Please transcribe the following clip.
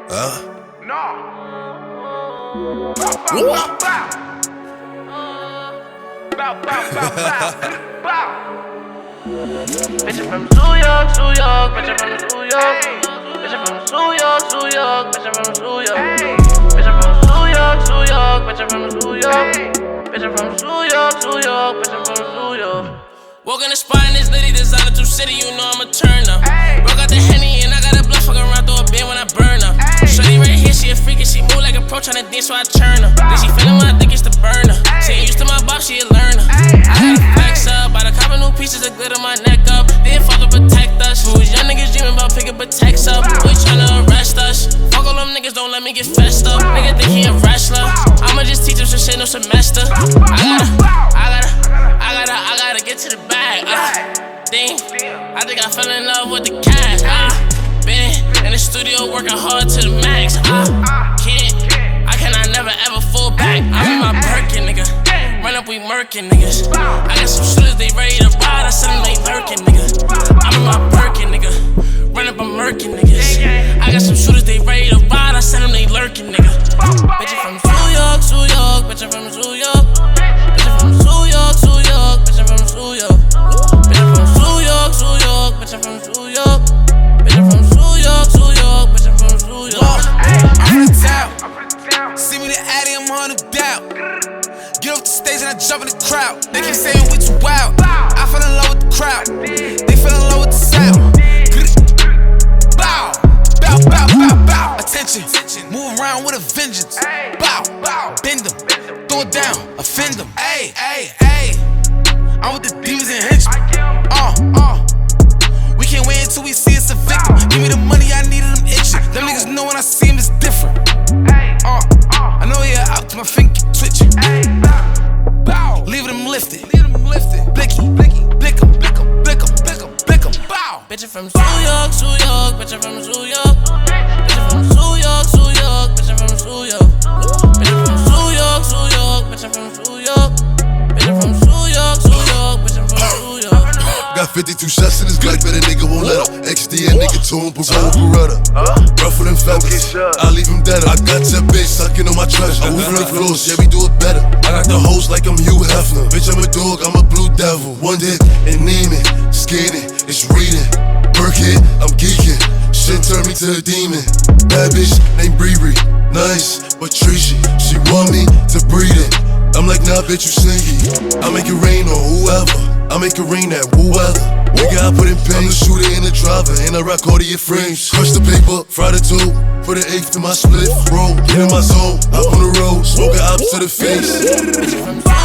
No. Bitch, I'm from New York, New York. Bitch, I'm from New York. Bitch, I'm from New York, New York. Bitch, I'm from New York. Bitch, I'm from New York, New York. Bitch, I'm from New York. Bitch, I'm from New York, New York. Bitch, I'm from New York. Walk in the spot in this litty designer through city, you know I'm a turner. Broke out the Henny and I got a blunt fucking around through a bin when I burn her. Shorty right here, she a freak and she move like a pro tryna dance, so I turn her. Then she feelin' when I think it's the burner. She ain't used to my bop, she a learner. I gotta flex up, by the couple new pieces of glitter my neck up. Then father protect us. We was young niggas dreaming about picking protects up. We tryna arrest us. Fuck all them niggas, don't let me get fessed up. Nigga think he a wrestler. I'ma just teach him some shit, no semester. I gotta get to the bag. Damn, I think I fell in love with the cash. Been in the studio working hard to the max. I cannot never ever fall back. I'm in my Birkin, nigga. Run up, we murkin', niggas. I got some shooters, they ready to ride. I said them they lurking, nigga. I'm in my Birkin, nigga. Run up, I'm murkin', niggas. I got some shooters, they ready to ride. I said them they lurking, nigga. Bitch, I'm from New York, New York. Bitch, I'm from New York. Bitch, I'm from New York, New York. Bitch, I'm from New York. Bitch, I'm from New York, New York. Bitch, I'm from New York. Bitch, I'm from New York, New York. Bitch, I'm from New York. I'm from the town. See me the Addy, I'm on the doubt. Get off the stage and I jump in the crowd. They keep saying we too wild. I fell in love with the crowd. They fell in love with the sound. Bow, bow, bow, bow, bow. Attention, move around with a vengeance. Bow, bend them, throw it down, offend them. Ayy, ayy, ayy. I'm with the demons and henchmen. We can't wait until we see us a victim. Give me the money, I needed them itching. Them niggas know when I see them it's different. I know you're out to my finger keep twitching. Leave them lifted. Blicky, blick 'em, blick 'em, blick 'em, blick 'em, blick 'em. Bow. Bitch, I'm from New York, New York. Bitch, I'm from New York. Bitch, I'm from New York, New York. Bitch, I'm from New York. Bitch, I'm from New York, New York. Bitch, I'm from New York. Bitch, I'm from New York, New York. Bitch, I'm from New York. Got 52 shots in his Glock, but a nigga won't let him. XD and nigga told him, Pavone Beretta. Ruffle them feathers, I leave him dead. I got your bitch sucking on my treasure. I'm moving her floors, yeah, we do it better. I got the hoes like I'm Hugh Hefner. Bitch, I'm a dog, I'm a blue devil. One dick and Neiman, skinning, it's reading. Burkhead, I'm geeking. Shit turned me to a demon. Bad bitch named Bree, nice but treachy. She want me to breed it. I'm like, nah, bitch, you sneaky. I make it rain on whoever. I make it rain at whoever. Nigga, I put in pain. I'm the shooter in the driver, and I rock all of your frames. Crush the paper, fry the two, put an eighth to my split. Roll, get in my zone, up on the road, smoke it up to the face. Bitch, I'm from